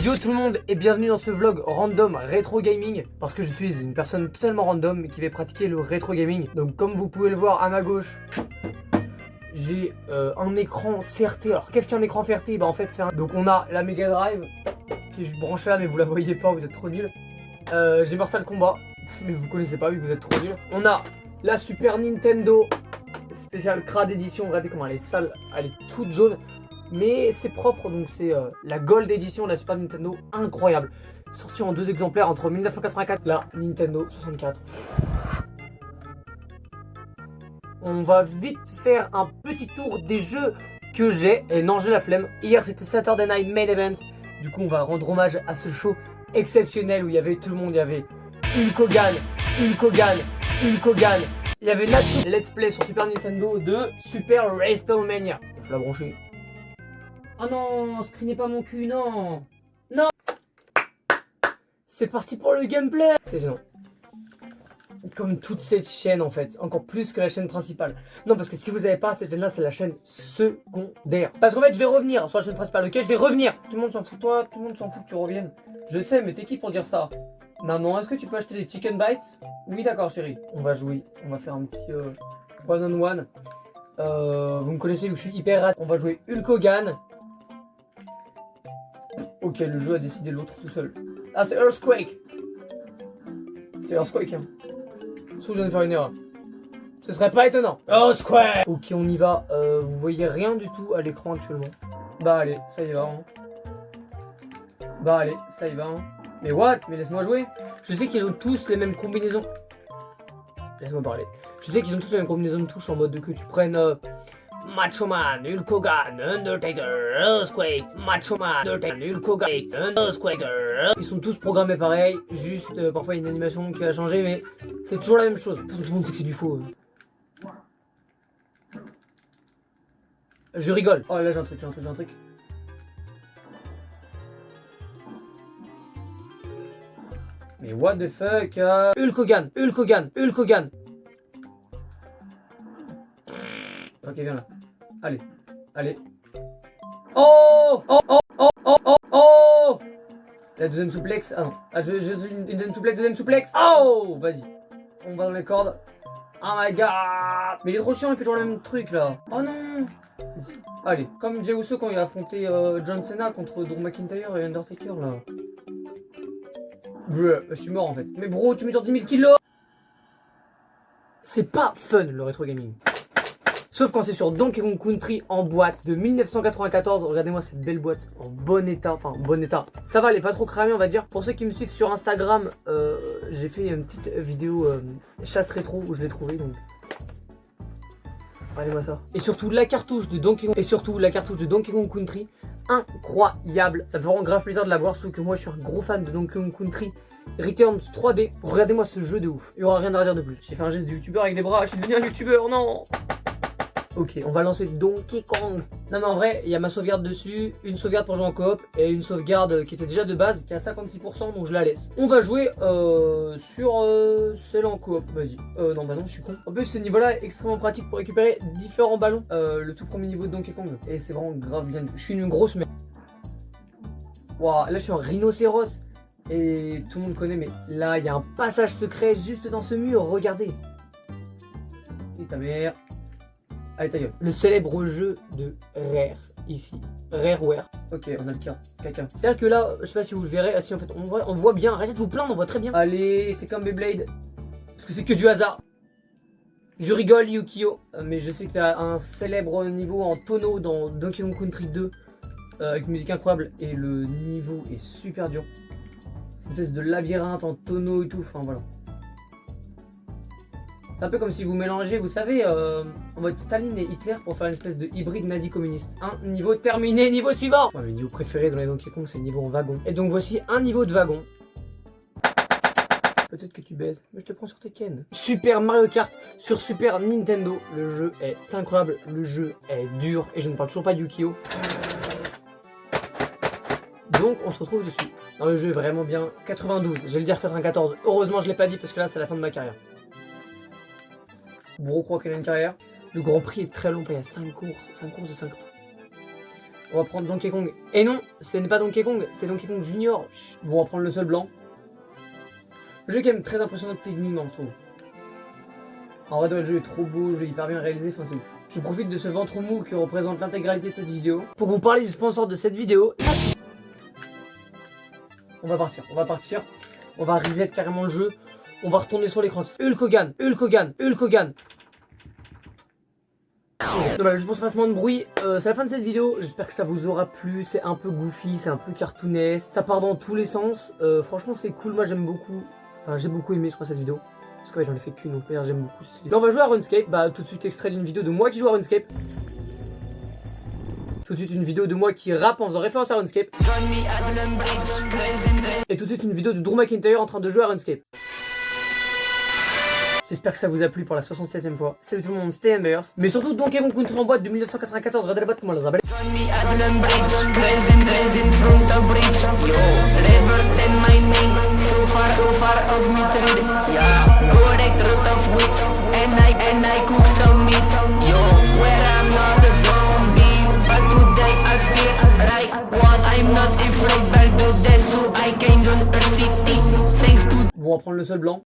Yo tout le monde et bienvenue dans ce vlog random rétro gaming parce que je suis une personne totalement random qui va pratiquer le rétro gaming. Donc comme vous pouvez le voir à ma gauche, j'ai un écran CRT. Alors qu'est-ce qu'un écran CRT? Bah en fait donc on a la Mega Drive qui est juste branchée là mais vous la voyez pas, vous êtes trop nuls. J'ai Mortal Kombat mais vous connaissez pas vu que vous êtes trop nuls. On a la Super Nintendo spéciale Crade Edition, regardez comment elle est sale, elle est toute jaune. Mais c'est propre, donc c'est la Gold Edition de la Super Nintendo, incroyable. Sortie en 2 exemplaires entre 1984 et la Nintendo 64. On va vite faire un petit tour des jeux que j'ai. Et non, j'ai la flemme. Hier c'était Saturday Night Main Event. Du coup on va rendre hommage à ce show exceptionnel où il y avait tout le monde. Il y avait Hulk Hogan, Hulk Hogan, Hulk Hogan. Il y avait Natsu. Let's Play sur Super Nintendo de Super WrestleMania. Il faut la brancher. Oh non, screenez pas mon cul, non. Non. C'est parti pour le gameplay. C'était gênant. Comme toute cette chaîne en fait, encore plus que la chaîne principale. Non, parce que si vous avez pas cette chaîne là, c'est la chaîne secondaire. Parce qu'en fait je vais revenir sur la chaîne principale, ok, je vais revenir. Tout le monde s'en fout de toi, tout le monde s'en fout que tu reviennes. Je sais, mais t'es qui pour dire ça? Maman, est-ce que tu peux acheter des chicken bites? Oui d'accord chérie. On va jouer, on va faire un petit one on one. Vous me connaissez, je suis hyper race. On va jouer Hulk Hogan. Ok, le jeu a décidé l'autre tout seul. Ah, c'est Earthquake. C'est Earthquake, hein. Sauf que je viens de faire une erreur. Ce serait pas étonnant. Earthquake. Ok, on y va. Vous voyez rien du tout à l'écran actuellement. Bah allez, ça y va. Hein. Bah allez, ça y va. Hein. Mais what? Mais laisse-moi jouer. Je sais qu'ils ont tous les mêmes combinaisons. Laisse-moi parler. Je sais qu'ils ont tous les mêmes combinaisons de touches en mode que tu prennes... Macho Man, Hulk Hogan, Undertaker, Earthquake, Macho Man, Undertaker, Hulk Hogan, Earthquaker. Ils sont tous programmés pareil, juste parfois il y a une animation qui va changer, mais c'est toujours la même chose. Tout le monde sait que c'est du faux. Je rigole. Oh là j'ai un truc, j'ai un truc. Mais what the fuck Hulk Hogan, Hulk Hogan, Hulk Hogan. Ok, viens là. Allez, allez. Oh oh oh oh oh oh oh. La deuxième souplex. Ah non. Ah, une deuxième souplex, Oh, vas-y. On va dans les cordes. Oh my god. Mais il est trop chiant, il fait toujours le même truc là. Oh non. Allez, comme Jey Uso quand il a affronté John Cena contre Drew McIntyre et Undertaker là. Bruh, je suis mort en fait. Mais bro, tu mets sur 10 000 kilos. C'est pas fun le rétro gaming. Sauf quand c'est sur Donkey Kong Country en boîte de 1994. Regardez-moi cette belle boîte en bon état. Enfin, en bon état. Ça va, elle est pas trop cramée, on va dire. Pour ceux qui me suivent sur Instagram, j'ai fait une petite vidéo chasse rétro où je l'ai trouvé. Donc, regardez-moi ça. Et surtout la cartouche de Donkey Kong Country. Incroyable. Ça me fait vraiment grave plaisir de la voir. Sauf que moi, je suis un gros fan de Donkey Kong Country Returns 3D. Regardez-moi ce jeu de ouf. Il y aura rien à dire de plus. J'ai fait un geste de youtubeur avec les bras. Je suis devenu un youtubeur, non. Ok, on va lancer Donkey Kong. Non mais en vrai, il y a ma sauvegarde dessus, une sauvegarde pour jouer en coop et une sauvegarde qui était déjà de base, qui est à 56%, donc je la laisse. On va jouer sur celle en coop, vas-y. Non bah non, je suis con. En plus, ce niveau-là est extrêmement pratique pour récupérer différents ballons. Le tout premier niveau de Donkey Kong. Et c'est vraiment grave bien. Je suis une grosse merde. Waouh, là je suis un rhinocéros. Et tout le monde connaît, mais là il y a un passage secret juste dans ce mur, regardez. Et ta mère. Allez ta gueule. Le célèbre jeu de Rare ici. Rareware. Ok, on a le cas. Caca. C'est-à-dire que là, je sais pas si vous le verrez. Ah si en fait on voit bien. Arrêtez de vous plaindre, on voit très bien. Allez, c'est comme Beyblade. Parce que c'est que du hasard. Je rigole Yukio. Mais je sais que tu as un célèbre niveau en tonneau dans Donkey Kong Country 2. Avec une musique incroyable. Et le niveau est super dur. C'est une espèce de labyrinthe en tonneau et tout. Enfin voilà. C'est un peu comme si vous mélangez, vous savez, en mode Staline et Hitler pour faire une espèce de hybride nazi-communiste. Un niveau terminé, niveau suivant. Ouais, mes niveaux préférés dans les Donkey Kong, c'est le niveau en wagon. Et donc voici un niveau de wagon. Peut-être que tu baises, mais je te prends sur tes ken. Super Mario Kart sur Super Nintendo. Le jeu est incroyable, le jeu est dur. Et je ne parle toujours pas de Yukio. Donc on se retrouve dessus. Non, le jeu est vraiment bien. 92, je vais le dire 94. Heureusement je l'ai pas dit parce que là c'est la fin de ma carrière. Bro croit qu'elle a une carrière. Le Grand Prix est très long, il y a 5 courses de 5 tours. On va prendre Donkey Kong. Et non, ce n'est pas Donkey Kong, c'est Donkey Kong Junior. Bon, on va prendre le seul blanc. Le jeu est quand même très impressionnant techniquement, je trouve. En vrai, le jeu est trop beau, le jeu est hyper bien réalisé, enfin c'est ouf. Je profite de ce ventre mou qui représente l'intégralité de cette vidéo pour vous parler du sponsor de cette vidéo. On va partir. On va reset carrément le jeu. On va retourner sur l'écran. Hulk Hogan. Voilà, je pense qu'il fasse moins de bruit. C'est la fin de cette vidéo. J'espère que ça vous aura plu. C'est un peu goofy, c'est un peu cartoonesque. Ça part dans tous les sens. Franchement, c'est cool. Moi, j'aime beaucoup. Enfin, j'ai beaucoup aimé, je crois, cette vidéo. Parce que ouais, j'en ai fait qu'une, donc j'aime beaucoup. Là, on va jouer à RuneScape. Bah, tout de suite, extrait d'une vidéo de moi qui joue à RuneScape. Tout de suite, une vidéo de moi qui rappe en faisant référence à RuneScape. Et tout de suite, une vidéo de Drew McIntyre en train de jouer à RuneScape. J'espère que ça vous a plu pour la 67e fois. Salut tout le monde, c'était Embers. Mais surtout Donkey Kong Country en boîte de 1994. Regardez la boîte, comment elle les appelle. Bon, on va prendre le seul blanc.